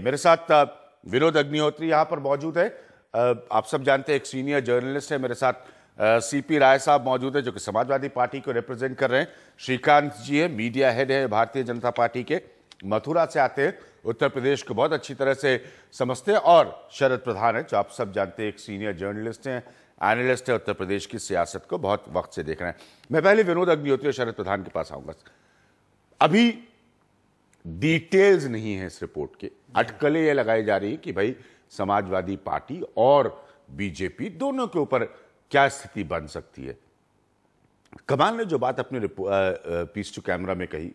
मेरे साथ विनोद अग्निहोत्री यहाँ पर मौजूद है। आप सब जानते हैं एक सीनियर जर्नलिस्ट है। मेरे साथ सीपी राय साहब मौजूद है जो कि समाजवादी पार्टी को रिप्रेजेंट कर रहे हैं। श्रीकांत जी है, मीडिया हेड है भारतीय जनता पार्टी के, मथुरा से आते हैं, उत्तर प्रदेश को बहुत अच्छी तरह से समझते हैं। और शरद प्रधान है जो आप सब जानते हैं एक सीनियर जर्नलिस्ट हैं, एनालिस्ट है, उत्तर प्रदेश की सियासत को बहुत वक्त से देख रहे हैं। मैं पहले विनोद अग्निहोत्री और शरद प्रधान के पास आऊंगा। अभी डिटेल्स नहीं है इस रिपोर्ट के, अटकलें ये लगाई जा रही है कि भाई समाजवादी पार्टी और बीजेपी दोनों के ऊपर क्या स्थिति बन सकती है। कमाल ने जो बात अपने पीस टू कैमरा में कही,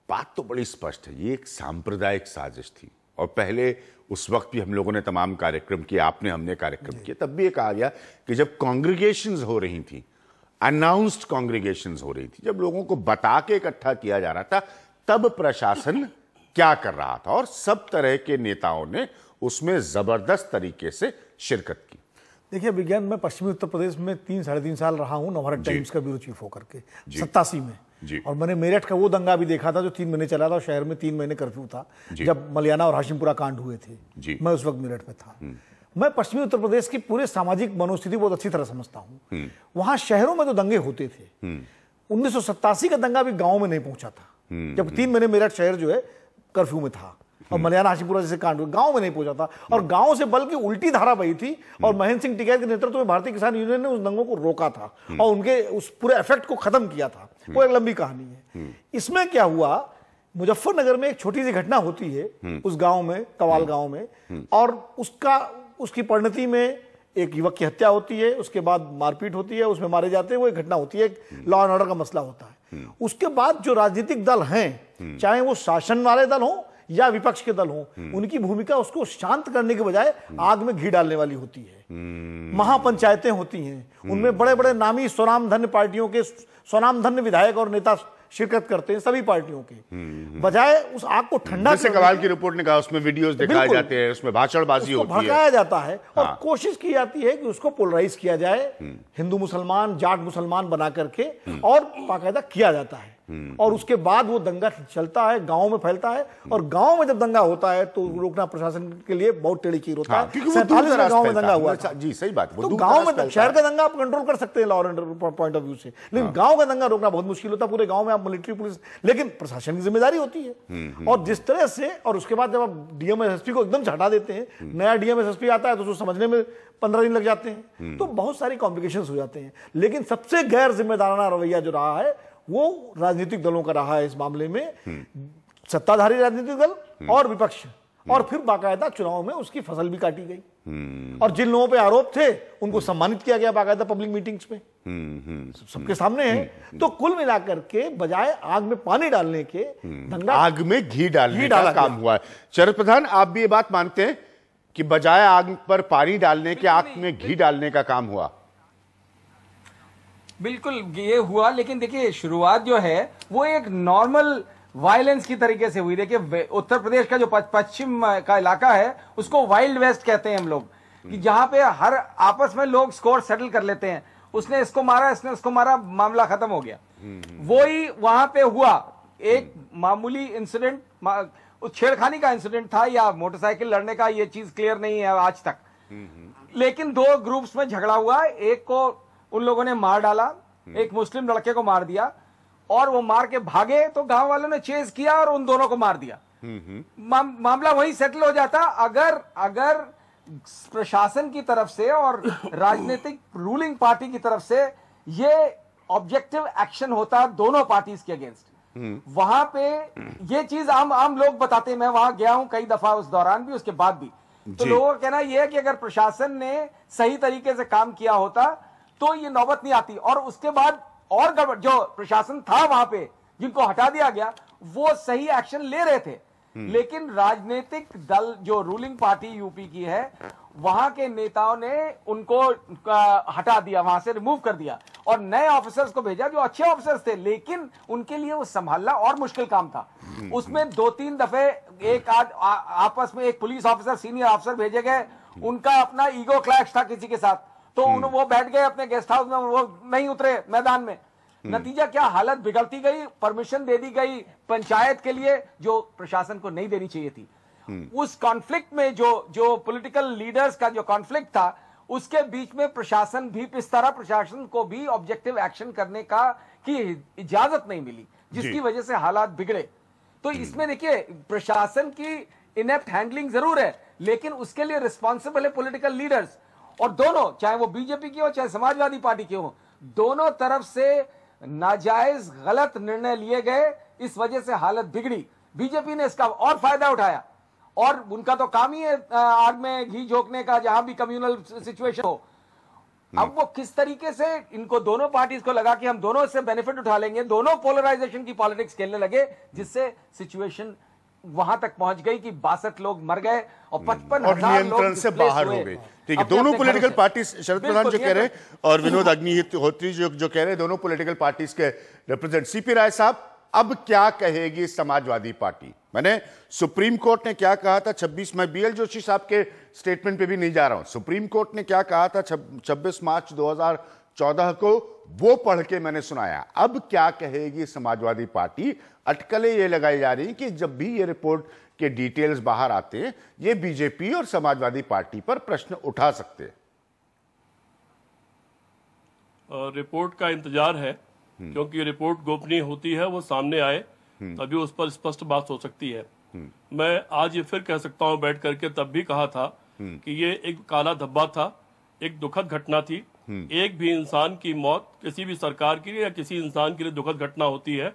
बात तो बड़ी स्पष्ट है, ये एक सांप्रदायिक साजिश थी। और पहले उस वक्त भी हम लोगों ने तमाम कार्यक्रम किए, आपने हमने कार्यक्रम किए, तब भी ये कहा गया कि जब कांग्रेगेशंस हो रही थी, अनाउंस्ड कांग्रेगेशंस हो रही थी, जब लोगों को बता के इकट्ठा किया जा रहा था, तब प्रशासन क्या कर रहा था और सब तरह के नेताओं ने उसमें जबरदस्त तरीके से शिरकत की। देखिए विज्ञान, मैं पश्चिमी उत्तर प्रदेश में 3-3.5 साल रहा हूं, नवभारत टाइम्स का ब्यूरो चीफ होकर के 87 में जी। और मैंने मेरठ का वो दंगा भी देखा था जो 3 महीने चला था, शहर में 3 महीने कर्फ्यू था जब मलियाना और हाशिमपुरा कांड हुए थे। मैं उस वक्त मेरठ में था। मैं पश्चिमी उत्तर प्रदेश की पूरे सामाजिक मनोस्थिति बहुत अच्छी तरह समझता हूँ। वहां शहरों में तो दंगे होते थे, 1987 का दंगा भी गाँव में नहीं पहुंचा था, जब 3 महीने मेरठ शहर जो है कर्फ्यू में था और मलियाना हाशिमपुरा जैसे कांड गांव में नहीं पहुंचा था। और गांव से बल्कि उल्टी धारा बही थी और महेंद्र सिंह टिकैत के नेतृत्व में भारतीय किसान यूनियन ने उस दंगों को रोका था और उनके उस पूरे इफेक्ट को खत्म किया था। वो एक लंबी कहानी है। इसमें क्या हुआ, मुजफ्फरनगर में एक छोटी सी घटना होती है उस गांव में, कवाल गांव में, और उसकी परिणति में एक युवक की हत्या होती है, उसके बाद मारपीट होती है, उसमें मारे जाते हैं, वो एक घटना होती है, लॉ एंड ऑर्डर का मसला होता है। उसके बाद जो राजनीतिक दल हैं, चाहे वो शासन वाले दल हों या विपक्ष के दल हों, उनकी भूमिका उसको शांत करने के बजाय आग में घी डालने वाली होती है। महापंचायतें होती हैं, उनमें बड़े बड़े नामी स्वनामधन्य पार्टियों के स्वनामधन्य विधायक और नेता शिरकत करते हैं, सभी पार्टियों के, बजाय उस आग को ठंडा, जैसे कवाल की रिपोर्ट ने कहा, उसमें वीडियोस दिखाए जाते हैं, उसमें भाषणबाजी होती है, भड़काया जाता है और कोशिश की जाती है कि उसको पोलराइज किया जाए, हिंदू मुसलमान, जाट मुसलमान बना करके, और बाकायदा किया जाता है। और उसके बाद वो दंगा चलता है, गांव में फैलता है, और गांव में जब दंगा होता है तो रोकना प्रशासन के लिए बहुत टेढ़ी खीर होता है। 47 में गांव में दंगा हुआ था जी, सही बात। तो गांव में, शहर का दंगा आप कंट्रोल कर सकते हैं law and order point of view से, लेकिन गांव का दंगा रोकना बहुत मुश्किल होता है। पूरे गांव में आप मिलिट्री पुलिस, लेकिन प्रशासन की जिम्मेदारी होती है। और जिस तरह से, और उसके बाद जब आप डीएम एसएसपी को एकदम से हटा देते हैं, नया डीएम एसएसपी आता है तो उसको समझने में 15 दिन लग जाते हैं, तो बहुत सारी कॉम्प्लिकेशंस हो जाते हैं। लेकिन सबसे गैर जिम्मेदाराना रवैया जो रहा है वो राजनीतिक दलों का रहा है इस मामले में, सत्ताधारी राजनीतिक दल और विपक्ष, और फिर बाकायदा चुनाव में उसकी फसल भी काटी गई। और जिन लोगों पे आरोप थे उनको सम्मानित किया गया बाकायदा पब्लिक मीटिंग्स में, सबके सामने है। तो कुल मिलाकर के बजाय आग में पानी डालने के, दंगा आग में घी डालने का काम हुआ है। शरद प्रधान, आप भी ये बात मानते हैं कि बजाय आग पर पानी डालने के आग में घी डालने का काम हुआ? बिल्कुल ये हुआ, लेकिन देखिए शुरुआत जो है वो एक नॉर्मल वायलेंस की तरीके से हुई। देखिए उत्तर प्रदेश का जो पश्चिम का इलाका है उसको वाइल्ड वेस्ट कहते हैं हम लोग, कि जहां पे हर आपस में लोग स्कोर सेटल कर लेते हैं, उसने इसको मारा, इसने उसको मारा, मामला खत्म हो गया। वही वहां पे हुआ, एक मामूली इंसिडेंट, छेड़खानी का इंसिडेंट था या मोटरसाइकिल लड़ने का, ये चीज क्लियर नहीं है आज तक, लेकिन 2 ग्रुप्स में झगड़ा हुआ, एक को उन लोगों ने मार डाला, एक मुस्लिम लड़के को मार दिया, और वो मार के भागे तो गांव वालों ने चेज किया और उन दोनों को मार दिया। मामला वही सेटल हो जाता अगर प्रशासन की तरफ से और राजनीतिक रूलिंग पार्टी की तरफ से ये ऑब्जेक्टिव एक्शन होता दोनों पार्टीज के अगेंस्ट। वहां पे ये चीज आम लोग बताते हैं, मैं वहां गया हूं कई दफा, उस दौरान भी उसके बाद भी, तो लोगों का कहना यह है कि अगर प्रशासन ने सही तरीके से काम किया होता तो ये नौबत नहीं आती। और उसके बाद और जो प्रशासन था वहां पे, जिनको हटा दिया गया, वो सही एक्शन ले रहे थे, लेकिन राजनीतिक दल जो रूलिंग पार्टी यूपी की है, वहां के नेताओं ने उनको हटा दिया, वहां से रिमूव कर दिया और नए ऑफिसर्स को भेजा जो अच्छे ऑफिसर्स थे, लेकिन उनके लिए वो संभालना और मुश्किल काम था। उसमें 2-3 दफे एक आपस में एक पुलिस ऑफिसर, सीनियर ऑफिसर भेजे गए, उनका अपना ईगो क्लैश था किसी के साथ, तो वो बैठ गए अपने गेस्ट हाउस में, वो नहीं उतरे मैदान में। नतीजा क्या, हालत बिगड़ती गई, परमिशन दे दी गई पंचायत के लिए जो प्रशासन को नहीं देनी चाहिए थी। उस कॉन्फ्लिक्ट में जो पॉलिटिकल लीडर्स का जो कॉन्फ्लिक्ट था, उसके बीच में प्रशासन भी, इस तरह प्रशासन को भी ऑब्जेक्टिव एक्शन करने की इजाजत नहीं मिली, जिसकी वजह से हालात बिगड़े। तो इसमें देखिए, प्रशासन की इनेप्ट हैंडलिंग जरूर है, लेकिन उसके लिए रिस्पॉन्सिबल है पॉलिटिकल लीडर्स। और दोनों, चाहे वो बीजेपी की हो चाहे समाजवादी पार्टी की हो, दोनों तरफ से नाजायज गलत निर्णय लिए गए, इस वजह से हालत बिगड़ी। बीजेपी ने इसका और फायदा उठाया, और उनका तो काम ही है आग में घी झोंकने का, जहां भी कम्युनल सिचुएशन हो। अब वो किस तरीके से इनको दोनों पार्टीज को लगा कि हम दोनों इससे बेनिफिट उठा लेंगे, दोनों पोलराइजेशन की पॉलिटिक्स खेलने लगे, जिससे सिचुएशन वहां तक पहुंच गई कि 62 लोग मर गए और 55,000 लोग नियंत्रण से बाहर हो गए। ठीक है, दोनों पॉलिटिकल पार्टी, शरद प्रधान जो कह रहे हैं और विनोद अग्निहोत्री जो कह रहे हैं, दोनों पॉलिटिकल पार्टीज के रिप्रेजेंट। सीपी राय साहब, अब क्या कहेगी समाजवादी पार्टी? मैंने सुप्रीम कोर्ट ने क्या कहा था 26, मैं बीएल जोशी साहब के स्टेटमेंट पे भी नहीं जा रहा हूं, सुप्रीम कोर्ट ने क्या कहा था 26 मार्च 2014 को, वो पढ़ के मैंने सुनाया। अब क्या कहेगी समाजवादी पार्टी? अटकलें ये लगाई जा रही कि जब भी ये रिपोर्ट के डिटेल्स बाहर आते हैं, ये बीजेपी और समाजवादी पार्टी पर प्रश्न उठा सकते हैं। रिपोर्ट का इंतजार है, क्योंकि रिपोर्ट गोपनीय होती है, वो सामने आए तभी उस पर स्पष्ट बात हो सकती है। मैं आज ये फिर कह सकता हूं बैठ करके, तब भी कहा था कि ये एक काला धब्बा था, एक दुखद घटना थी। एक भी इंसान की मौत किसी भी सरकार के लिए या किसी इंसान के लिए दुखद घटना होती है।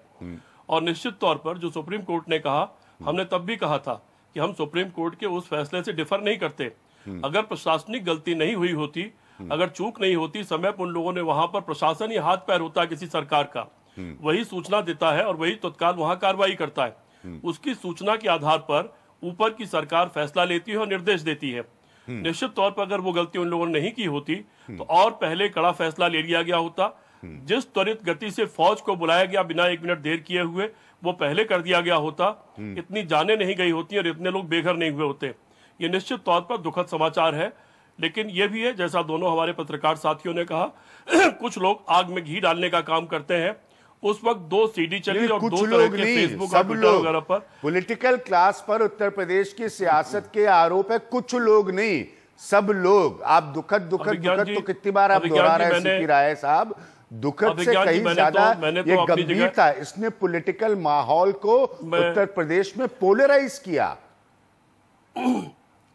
और निश्चित तौर पर जो सुप्रीम कोर्ट ने कहा, हमने तब भी कहा था कि हम सुप्रीम कोर्ट के उस फैसले से डिफर नहीं करते। अगर प्रशासनिक गलती नहीं हुई होती, अगर चूक नहीं होती, समय पर उन लोगों ने वहां पर, प्रशासन ही हाथ पैर होता है किसी सरकार का, वही सूचना देता है और वही तत्काल वहां कार्रवाई करता है। उसकी सूचना के आधार पर ऊपर की सरकार फैसला लेती है और निर्देश देती है। निश्चित तौर पर अगर वो गलती उन लोगों ने नहीं की होती तो और पहले कड़ा फैसला ले लिया गया होता। जिस त्वरित गति से फौज को बुलाया गया बिना 1 मिनट देर किए हुए, वो पहले कर दिया गया होता, इतनी जानें नहीं गई होती और इतने लोग बेघर नहीं हुए होते। ये निश्चित तौर पर दुखद समाचार है। लेकिन ये भी है, जैसा दोनों हमारे पत्रकार साथियों ने कहा, कुछ लोग आग में घी डालने का काम करते हैं। उस वक्त 2 सीडी चली और 2 तरह के फेसबुक और ट्विटर वगैरह पर पॉलिटिकल क्लास पर उत्तर प्रदेश की सियासत के आरोप है। कुछ लोग नहीं, सब लोग। आप दुखद तो कितनी बार आप दोहरा रहे हैं सीपी राय साहब, दुखद से कहीं ज्यादा ये गंभीर था। इसने पॉलिटिकल माहौल को उत्तर प्रदेश में पोलराइज किया।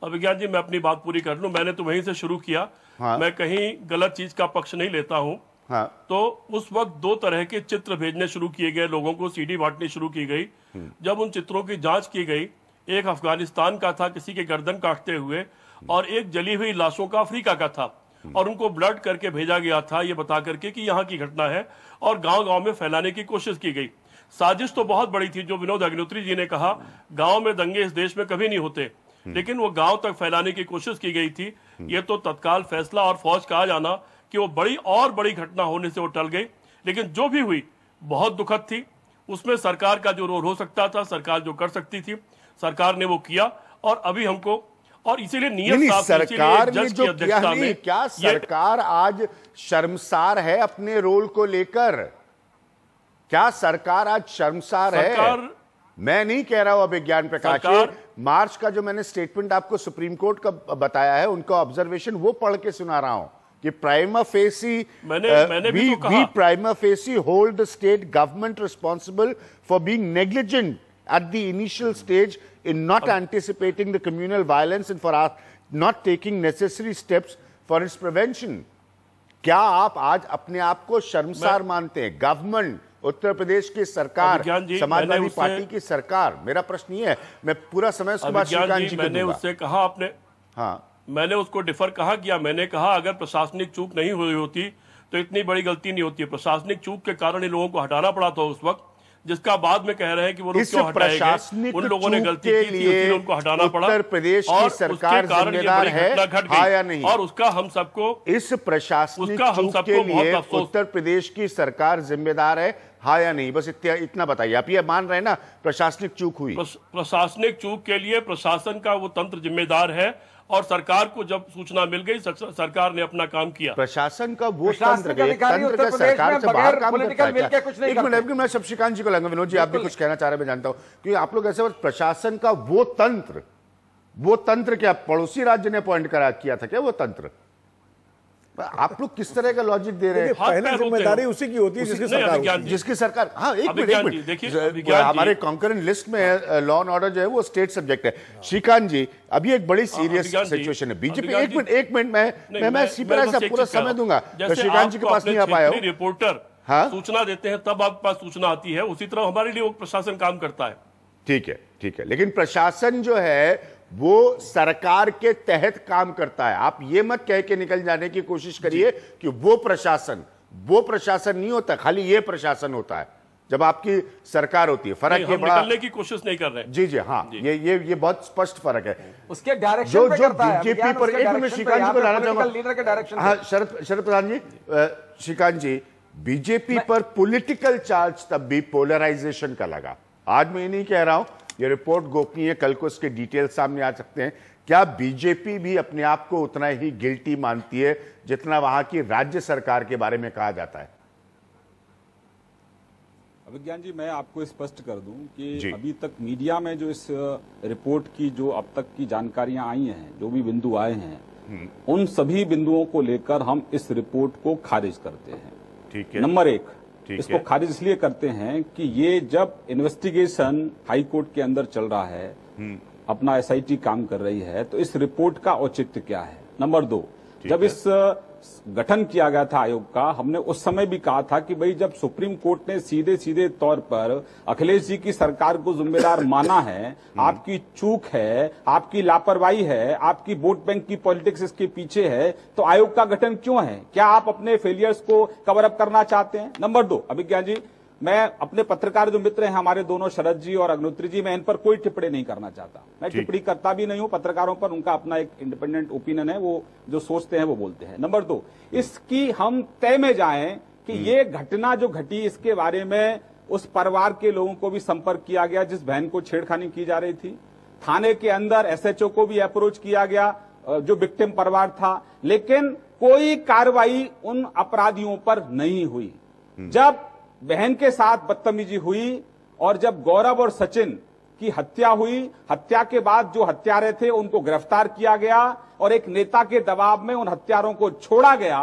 अभिज्ञान जी, मैं अपनी बात पूरी कर लूं। मैंने तो वहीं से शुरू किया। हाँ। मैं कहीं गलत चीज का पक्ष नहीं लेता हूं। हाँ। तो उस वक्त 2 तरह के चित्र भेजने शुरू किए गए, लोगों को सीडी बांटनी शुरू की गई। जब उन चित्रों की जांच की गई, एक अफगानिस्तान का था किसी के गर्दन काटते हुए, और एक जली हुई लाशों का अफ्रीका का था, और उनको ब्लड करके भेजा गया था ये बता करके कि यहाँ की घटना है, और गांव-गांव में फैलाने की कोशिश की गई। साजिश तो बहुत बड़ी थी, जो विनोद अग्निहोत्री जी ने कहा, गांव में दंगे इस देश में कभी नहीं होते, लेकिन वो गांव तक फैलाने की कोशिश की गई थी। ये तो तत्काल फैसला और फौज का आ जाना कि वो बड़ी घटना होने से वो टल गई। लेकिन जो भी हुई बहुत दुखद थी। उसमें सरकार का जो रोल हो सकता था, सरकार जो कर सकती थी, सरकार ने वो किया। और अभी हमको, और इसीलिए नियत सरकार ने जो किया नहीं, क्या सरकार आज शर्मसार है अपने रोल को लेकर? क्या सरकार आज शर्मसार है? मैं नहीं कह रहा हूं अभिज्ञान प्रकाश, मार्च का जो मैंने स्टेटमेंट आपको सुप्रीम कोर्ट का बताया है, उनका ऑब्जर्वेशन वो पढ़ के सुना रहा हूं कि prima facie we prima facie hold the state government responsible for being negligent at the initial stage in not anticipating the communal violence and for not taking necessary steps for its prevention. क्या आप आज अपने आप को शर्मसार मानते हैं? Government, Uttar Pradesh की सरकार, समाजवादी पार्टी की सरकार, मेरा प्रश्न ये है। मैं पूरा समय उसके बाद श्रीकांत जी को मैंने उससे कहा, आपने, हाँ, मैंने उसको डिफर कहा किया। मैंने कहा अगर प्रशासनिक चूक नहीं हुई होती तो इतनी बड़ी गलती नहीं होती। प्रशासनिक चूक के कारण इन लोगों को हटाना पड़ा था उस वक्त, जिसका बाद में कह रहे हैं कि वो लोग क्यों हटाएंगे। उन लोगों ने गलती की थी, इसलिए उनको हटाना पड़ा। उत्तर प्रदेश की सरकार जिम्मेदार है, हाँ या नहीं? और उसका हम सबको, इस प्रशासनिक चूक के लिए उत्तर प्रदेश की सरकार जिम्मेदार है, हाँ या नहीं? बस इतना बताइए। आप ये मान रहे हैं ना प्रशासनिक चूक हुई? प्रशासनिक चूक के लिए प्रशासन का वो तंत्र जिम्मेदार है, और सरकार को जब सूचना मिल गई, सरकार ने अपना काम किया। प्रशासन का वो तंत्र का सरकार से बाहर काम करता है। एक मिनट, मैं शशिकांत जी को लूंगा। विनोद जी, आप भी कुछ कहना चाह रहे हैं, मैं जानता हूं, क्योंकि आप लोग ऐसे प्रशासन का वो तंत्र वो तंत्र क्या पड़ोसी राज्य ने अपॉइंट किया था क्या वो तंत्र? आप लोग किस तरह का लॉजिक दे रहे हैं? पहली जिम्मेदारी उसी की होती है जिसकी सरकार हाँ एक मिनट हमारे कॉन्करेंट लिस्ट में लॉ एंड ऑर्डर जो है वो स्टेट सब्जेक्ट है। श्रीकांत जी अभी एक बड़ी सीरियस सिचुएशन है बीजेपी। एक मिनट मैं सीपी राय साहब पूरा समय दूंगा, श्रीकांत जी के पास नहीं आ पाया हूं। रिपोर्टर सूचना देते हैं तब आपके पास सूचना आती है, उसी तरह हमारे लिए प्रशासन काम करता है। ठीक है, लेकिन प्रशासन जो है वो सरकार के तहत काम करता है। आप ये मत कह के निकल जाने की कोशिश करिए कि वो प्रशासन नहीं होता, खाली ये प्रशासन होता है जब आपकी सरकार होती है। फर्क ये बड़ा निकलने की कोशुश नहीं कर रहे हैं। जी हाँ जी। ये बहुत स्पष्ट फर्क है उसके डायरेक्शन पे करता है। बीजेपी पर एक मिनट श्रीकांत जी को लाना चाहूंगा। हाँ शरद प्रधान जी, श्रीकांत जी, बीजेपी पर पॉलिटिकल चार्ज तब भी पोलराइजेशन का लगा। आज मैं ये नहीं कह रहा हूं, ये रिपोर्ट गोपनीय, कल को इसके डिटेल सामने आ सकते हैं। क्या बीजेपी भी अपने आप को उतना ही गिल्टी मानती है जितना वहां की राज्य सरकार के बारे में कहा जाता है? अभिज्ञान जी, मैं आपको स्पष्ट कर दूं कि अभी तक मीडिया में जो इस रिपोर्ट की जो अब तक की जानकारियां आई हैं, जो भी बिंदु आए हैं, उन सभी बिंदुओं को लेकर हम इस रिपोर्ट को खारिज करते हैं। ठीक है। नंबर एक, इसको खारिज इसलिए करते हैं कि ये जब इन्वेस्टिगेशन हाई कोर्ट के अंदर चल रहा है, अपना एसआईटी काम कर रही है, तो इस रिपोर्ट का औचित्य क्या है। नंबर दो, जब इस गठन किया गया था आयोग का, हमने उस समय भी कहा था कि भाई जब सुप्रीम कोर्ट ने सीधे सीधे तौर पर अखिलेश जी की सरकार को जिम्मेदार माना है, आपकी चूक है, आपकी लापरवाही है, आपकी वोट बैंक की पॉलिटिक्स इसके पीछे है, तो आयोग का गठन क्यों है? क्या आप अपने फेलियर्स को कवर अप करना चाहते हैं? नंबर दो, अभिज्ञान जी, मैं अपने पत्रकार जो मित्र हैं हमारे दोनों, शरद जी और अग्निहोत्री जी, मैं इन पर कोई टिप्पणी नहीं करना चाहता। मैं टिप्पणी करता भी नहीं हूं पत्रकारों पर, उनका अपना एक इंडिपेंडेंट ओपिनियन है, वो जो सोचते हैं वो बोलते हैं। नंबर दो, इसकी हम तय में जाएं कि ये घटना जो घटी इसके बारे में उस परिवार के लोगों को भी संपर्क किया गया जिस बहन को छेड़खानी की जा रही थी, थाने के अंदर एसएचओ को भी अप्रोच किया गया जो विक्टिम परिवार था, लेकिन कोई कार्रवाई उन अपराधियों पर नहीं हुई। जब बहन के साथ बदतमीजी हुई और जब गौरव और सचिन की हत्या हुई, हत्या के बाद जो हत्यारे थे उनको गिरफ्तार किया गया और एक नेता के दबाव में उन हत्यारों को छोड़ा गया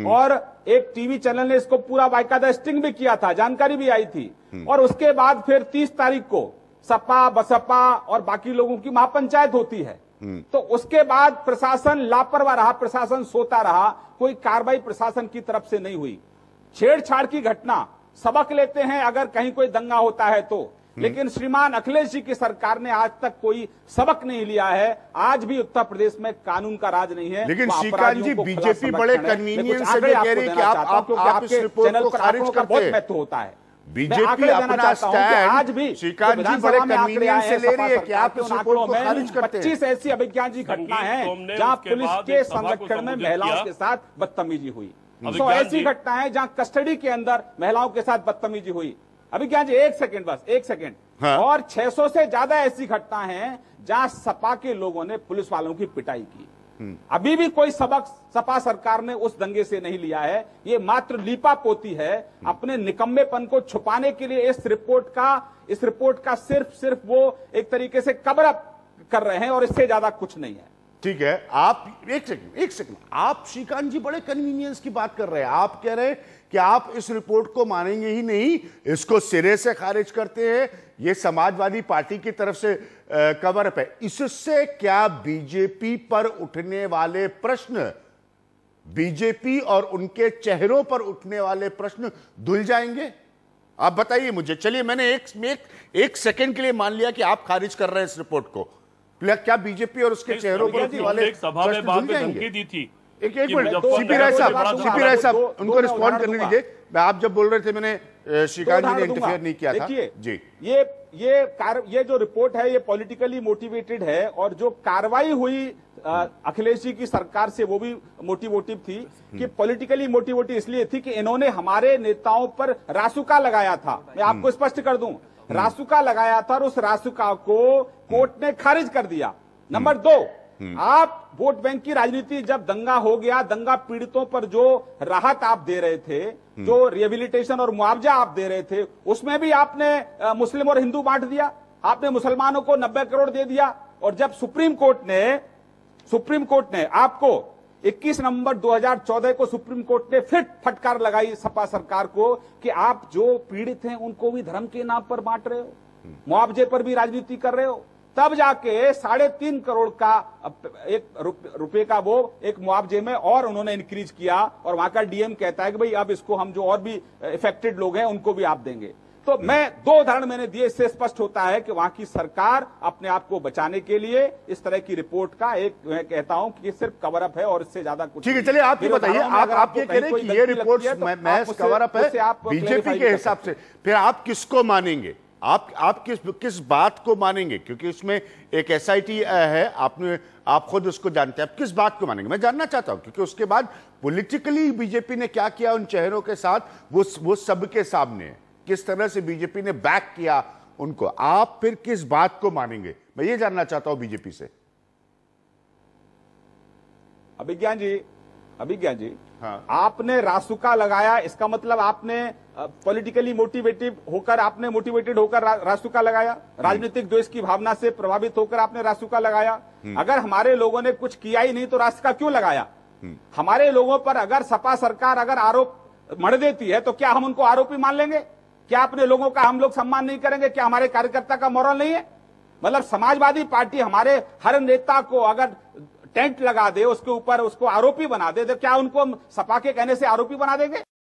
और एक टीवी चैनल ने इसको पूरा बाकायदा स्टिंग भी किया था, जानकारी भी आई थी। और उसके बाद फिर 30 तारीख को सपा बसपा और बाकी लोगों की महापंचायत होती है, तो उसके बाद प्रशासन लापरवाह रहा, प्रशासन सोता रहा, कोई कार्रवाई प्रशासन की तरफ से नहीं हुई। छेड़छाड़ की घटना सबक लेते हैं अगर कहीं कोई दंगा होता है तो, लेकिन श्रीमान अखिलेश जी की सरकार ने आज तक कोई सबक नहीं लिया है। आज भी उत्तर प्रदेश में कानून का राज नहीं है। लेकिन श्रीकांत जी, बीजेपी बड़े कन्वीनियंस से कह रही है कि आप इस रिपोर्ट को खारिज करते हैं। बहुत महत्व होता है। बीजेपी अपना स्टैंड आज भी श्रीकांत जी बड़े कन्वीनियंस से ले रही है कि आप इस रिपोर्ट को खारिज करते हैं। 25 ऐसी अभिज्ञान जी घटना है जहां पुलिस के संरक्षण में महिलाओं के साथ बदतमीजी हुई। तो ऐसी घटना है जहां कस्टडी के अंदर महिलाओं के साथ बदतमीजी हुई। अभिज्ञान जी, एक सेकंड बस, एक सेकंड। हाँ। और 600 से ज्यादा ऐसी घटना है जहां सपा के लोगों ने पुलिस वालों की पिटाई की। अभी भी कोई सबक सपा सरकार ने उस दंगे से नहीं लिया है। ये मात्र लीपापोती है अपने निकम्मेपन को छुपाने के लिए। इस रिपोर्ट का सिर्फ वो एक तरीके से कवर अप कर रहे हैं और इससे ज्यादा कुछ नहीं है। ठीक है, आप एक सेकंड, आप श्रीकांत जी बड़े कन्वीनियंस की बात कर रहे हैं। आप कह रहे हैं कि आप इस रिपोर्ट को मानेंगे ही नहीं, इसको सिरे से खारिज करते हैं, ये समाजवादी पार्टी की तरफ से कवर अप है। इससे क्या बीजेपी पर उठने वाले प्रश्न, बीजेपी और उनके चेहरों पर उठने वाले प्रश्न धुल जाएंगे? आप बताइए मुझे। चलिए, मैंने एक सेकंड के लिए मान लिया कि आप खारिज कर रहे हैं इस रिपोर्ट को, क्या बीजेपी और उसके चेहरों पर उठने वाले एक सभा में बात में धमकी दी थी। एक मिनट, सीपी राय साहब उनको रिस्पॉन्ड करने दीजिए। आप जब बोल रहे थे मैंने श्रीकांत जी ने इंटरफेयर नहीं किया था। जी, ये जो रिपोर्ट है ये पॉलिटिकली मोटिवेटेड है और जो कार्रवाई हुई अखिलेश जी की सरकार से वो भी मोटिवेटिव थी कि पॉलिटिकली मोटिवेटिव इसलिए थी कि इन्होंने हमारे नेताओं पर रासुका लगाया था। मैं आपको स्पष्ट कर दूं, रासुका लगाया था और उस रासुका को कोर्ट ने खारिज कर दिया। नंबर 2, आप वोट बैंक की राजनीति, जब दंगा हो गया, दंगा पीड़ितों पर जो राहत आप दे रहे थे, जो रिहेबिलिटेशन और मुआवजा आप दे रहे थे, उसमें भी आपने मुस्लिम और हिंदू बांट दिया। आपने मुसलमानों को 90 करोड़ दे दिया, और जब सुप्रीम कोर्ट ने आपको 21 नवंबर 2014 को सुप्रीम कोर्ट ने फिर फटकार लगाई सपा सरकार को कि आप जो पीड़ित हैं उनको भी धर्म के नाम पर बांट रहे हो, मुआवजे पर भी राजनीति कर रहे हो, तब जाके 3.5 करोड़ का रुपए का वो एक मुआवजे में और उन्होंने इंक्रीज किया और वहां का डीएम कहता है कि भाई अब इसको हम जो और भी इफेक्टेड लोग हैं उनको भी आप देंगे। तो मैं 2 उदाहरण मैंने दिए, इससे स्पष्ट होता है कि वहां की सरकार अपने आप को बचाने के लिए इस तरह की रिपोर्ट का एक मैं कहता हूं कि सिर्फ कवर अप है और इससे ज्यादा कुछ। ठीक है, चलिए आप ये बताइए, आप ये कह रहे हैं कि ये रिपोर्ट महज कवर अप है बीजेपी के हिसाब से, फिर आप किसको मानेंगे? आप किस बात को मानेंगे? क्योंकि उसमें एक एसआईटी है, आप खुद उसको जानते हैं, आप किस बात को मानेंगे? मैं जानना चाहता हूं, क्योंकि उसके बाद पॉलिटिकली बीजेपी ने क्या किया उन चेहरों के साथ, वो सबके सामने है, किस तरह से बीजेपी ने बैक किया उनको। आप फिर किस बात को मानेंगे, मैं ये जानना चाहता हूं बीजेपी से। अभिज्ञान जी, हाँ। आपने रासुका लगाया, इसका मतलब आपने पॉलिटिकली मोटिवेटेड होकर रासुका लगाया, राजनीतिक द्वेष की भावना से प्रभावित होकर आपने रासुका लगाया। अगर हमारे लोगों ने कुछ किया ही नहीं तो रासुका क्यों लगाया? हमारे लोगों पर अगर सपा सरकार अगर आरोप मढ़ देती है तो क्या हम उनको आरोपी मान लेंगे? क्या अपने लोगों का हम लोग सम्मान नहीं करेंगे? क्या हमारे कार्यकर्ता का मोरल नहीं है? मतलब समाजवादी पार्टी हमारे हर नेता को अगर टेंट लगा दे, उसके ऊपर उसको आरोपी बना दे, तो क्या उनको सपा के कहने से आरोपी बना देंगे?